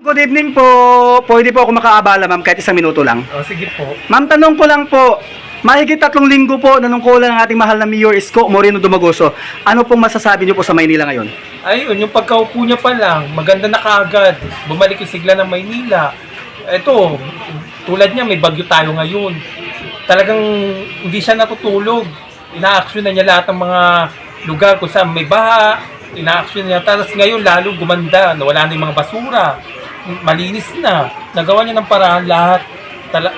Good evening po. Pwede po ako makaabala, ma'am, kahit isang minuto lang. O, sige po. Ma'am, tanong ko lang po. Mahigit 3 linggo po nanungkulan ng ating mahal na Mayor Isko Moreno Dumagoso. Ano pong masasabi niyo po sa Maynila ngayon? Ayun, yung pagkaupo niya pa lang, maganda na kaagad. Bumalik yung sigla ng Maynila. Ito, tulad niya, may bagyo tayo ngayon. Talagang hindi siya natutulog. Ina-action na niya lahat ng mga lugar kung saan may baha. Ina-action niya. Tapos ngayon, lalo gumanda. Nawala na yung mga basura. Malinis na. Nagawa niya ng paraan lahat.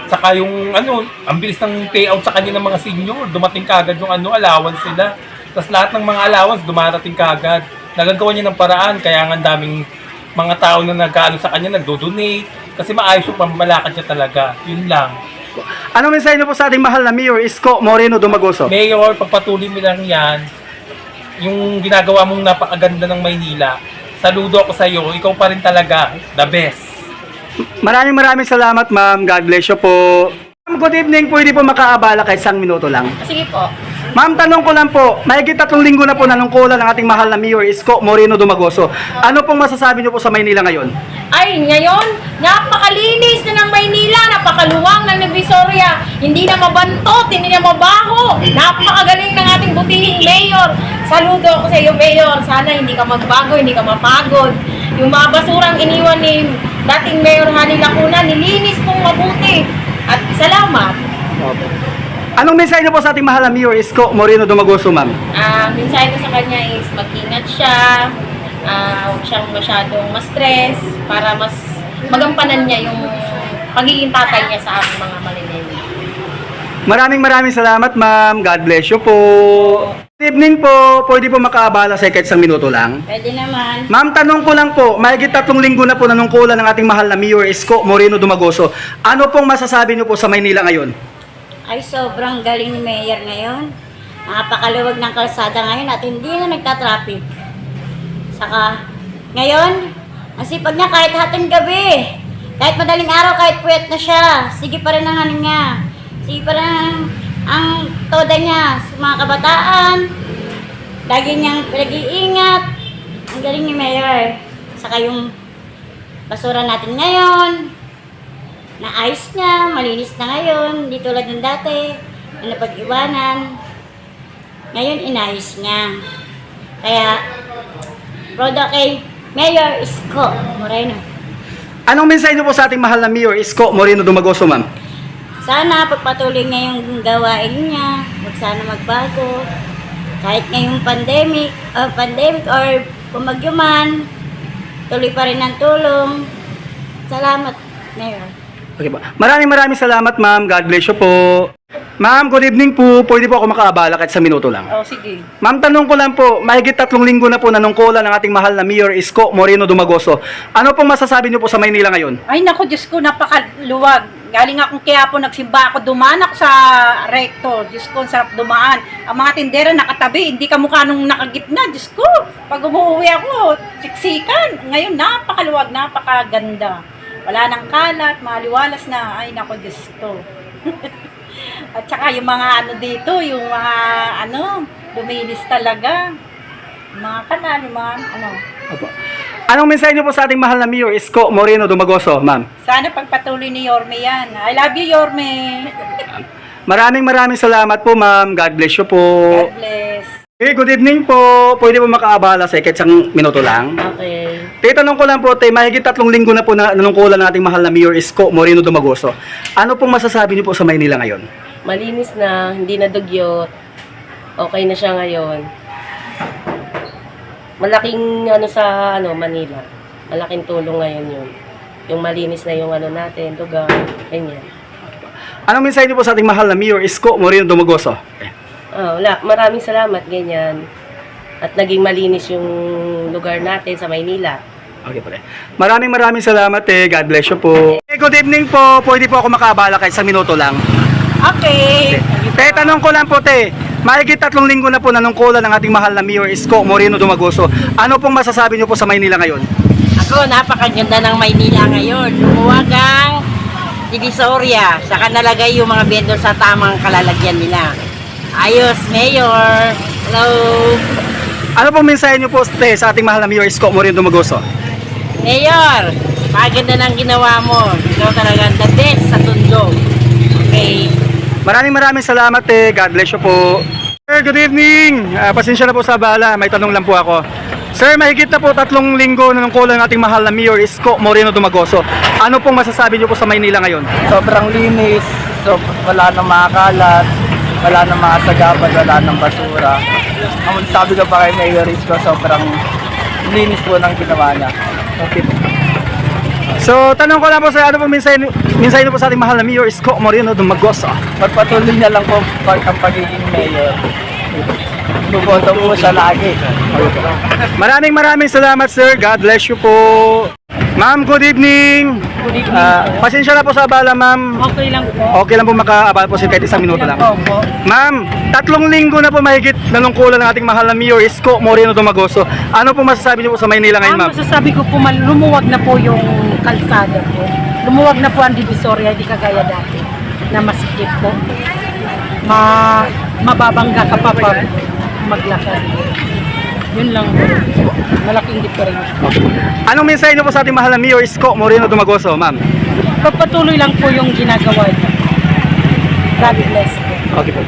Saka yung ang bilis ng payout sa kanya ng mga senior. Dumating kagad yung allowance sila. Tapos lahat ng mga allowance dumarating kagad. Nagagawa niya ng paraan. Kaya nga daming mga tao na nag-aano sa kanya, nagdo-donate. Kasi maayos yung pamamalakad niya talaga. Yun lang. Anong mensahe niyo po sa ating mahal na Mayor Isko Moreno Dumagoso? Mayor, pagpatuloy mo lang yan. Yung ginagawa mong napakaganda ng Maynila. Saludo ako sa iyo. Ikaw pa rin talaga. The best. Maraming salamat, ma'am. God bless you po. Ma'am, good evening. Pwede po makaabala kahit isang minuto lang. Sige po. Ma'am, tanong ko lang po. Mahigit 3 linggo na po nanungkulan ng ating mahal na Mayor Isko Moreno Dumagoso. Ano pong masasabi niyo po sa Maynila ngayon? Ay, ngayon, napakalinis na ng Maynila, napakaluwang ng Divisoria. Hindi na mabantot, hindi na mabaho. Napakagaling ng ating butihing mayor. Saludo ako sa iyo, Mayor. Sana hindi ka magbago, hindi ka mapagod. Yung mga basurang iniwan ni dating Mayor Hani Lacuna, nilinis pong mabuti. At salamat. Anong mensahe niyo po sa ating mahal na Mayor Isko Moreno Dumagoso, ma'am? Mensahe ko sa kanya is mag-ingat siya. Huwag siyang masyadong ma-stress para mas magampanan niya yung pagiging tatay niya sa aming mga Malinenyo. Maraming salamat, ma'am. God bless you po. Good evening po. Pwede po makaabala sa kahit isang minuto lang. Pwede naman. Ma'am, tanong ko lang po. Mahigit 3 linggo na po nanungkulan ng ating mahal na Mayor Isko Moreno Dumagoso. Ano pong masasabi niyo po sa Maynila ngayon? Ay, sobrang galing ni Mayor ngayon. Napakaluwag ng kalsada ngayon at hindi na nagtatraffic. Saka, ngayon, ang sipag niya kahit hating gabi. Kahit madaling araw, kahit puyat na siya. Sige pa rin ang hanin niya. Sige pa rin ang toda niya sa mga kabataan. Lagi niyang pinag-iingat. Ang galing ni Mayor. Saka yung basura natin ngayon, naayos niya, malinis na ngayon, hindi tulad ng dati, na napag-iwanan. Ngayon, inayos niya. Kaya, proud ako kay Mayor Isko Moreno. Anong mensahe niyo po sa ating mahal na Mayor Isko Moreno Dumagoso, ma'am? Sana pagpatuloy niya yung gawain niya, huwag sana magbago. Kahit ngayong pandemic or pumagyo man, tuloy pa rin ang tulong. Salamat, Mayor. Okay po. Maraming salamat, ma'am. God bless you po. Ma'am, good evening po. Pwede po ako makaabala kahit isang minuto lang. Sige. Ma'am, tanong ko lang po. Mahigit 3 linggo na po nanungkulan ng ating mahal na Mayor Isko Moreno Dumagoso. Ano pong masasabi niyo po sa Maynila ngayon? Ay naku, Diyos ko, napakaluwag. Galing akong Quiapo, nagsimba ako, dumaan ako sa recto. Diyos ko, ang sarap dumaan. Ang mga tindera nakatabi, hindi ka mukha nung nakagitna. Diyos ko, pag umuwi ako, siksikan. Ngayon, napakaluwag, napakaganda. Wala nang kalat, maliwalas na. Ay naku, Diyos ko. At saka yung mga dito, yung mga luminis talaga. Yung mga kanal, yung mga Opo. Anong mensahe niyo po sa ating mahal na Mayor Isko Moreno Dumagoso, ma'am? Sana pagpatuloy ni Yorme yan. I love you, Yorme. Maraming salamat po, ma'am. God bless you po. God bless. Okay, good evening po. Pwede po makaabala sa kahit isang minuto lang. Okay. Tanong ko lang po, mahigit 3 linggo na po nanungkulan ng ating mahal na Mayor Isko Moreno Dumagoso. Ano pong masasabi niyo po sa Maynila ngayon? Malinis na, hindi na dugyot. Okay na siya ngayon. Malaking sa Manila. Malaking tulong ngayon yun. Yung malinis na yung natin, lugar, ganyan. Anong mensahe niyo po sa ating mahal na Mayor Isko Moreno Dumagoso? Wala. Maraming salamat, ganyan. At naging malinis yung lugar natin sa Maynila. Okay po. Maraming salamat God bless you po. Good evening po. Pwede po ako makaabala kahit isang minuto lang. Okay. Tanong ko lang po mahigit 3 linggo na po nanungkulan ng ating mahal na Mayor Isko Moreno Dumagoso. Ano pong masasabi niyo po sa Maynila ngayon? Ako, napakaganda ng Maynila ngayon. Lumuwag ang Divisoria. Saka nalagay yung mga vendor sa tamang kalalagyan nila. Ayos, Mayor. Hello. Ano pong mensahe niyo po sa ating mahal na Mayor Isko Moreno Dumagoso? Mayor, Maganda ng ginawa mo. Ikaw talaga the best sa Tondo. Okay. Maraming salamat God bless you po. Sir, good evening. Pasensya na po sa abala, may tanong lang po ako. Sir, mahigit na po 3 linggo na nungkulan ng ating mahal na Mayor Isko Moreno Dumagoso. Ano pong masasabi niyo po sa Maynila ngayon? Sobrang linis, so wala nang makakalat, wala nang mga sagabal, wala nang basura. Ang sabi ko pa kay Mayor Isko, sobrang linis po ng ginawa niya. Okay po. So, tanong ko lang po sir, ano pong mensahe niyo po sa ating mahal na Mayor Isko Moreno Dumagoso? Magpatuloy niya lang po ang pagiging mayor. Buboto po siya lagi. Maraming salamat sir. God bless you po. Ma'am, good evening. Good evening. Pasensya na po sa abala, ma'am. Okay lang po. Okay lang po makaabala po kahit isang minuto lang. Ma'am, 3 linggo na po mahigit nanungkulan ng ating mahal na Mayor Isko Moreno Dumagoso. Ano po masasabi niyo po sa Maynila ngayon, ma'am? Ang masasabi ko po, lumuwag na po yung kalsada po. Lumuwag na po ang Divisoria, hindi kagaya dati na masikip po. Mababangga ka pa pag maglakad. Yun lang po. Malaking difference. Anong mensahe niyo po sa ating mahal na Mayor Isko Moreno Dumagoso, ma'am? Pagpatuloy lang po yung ginagawa niya. God bless po. Okay po.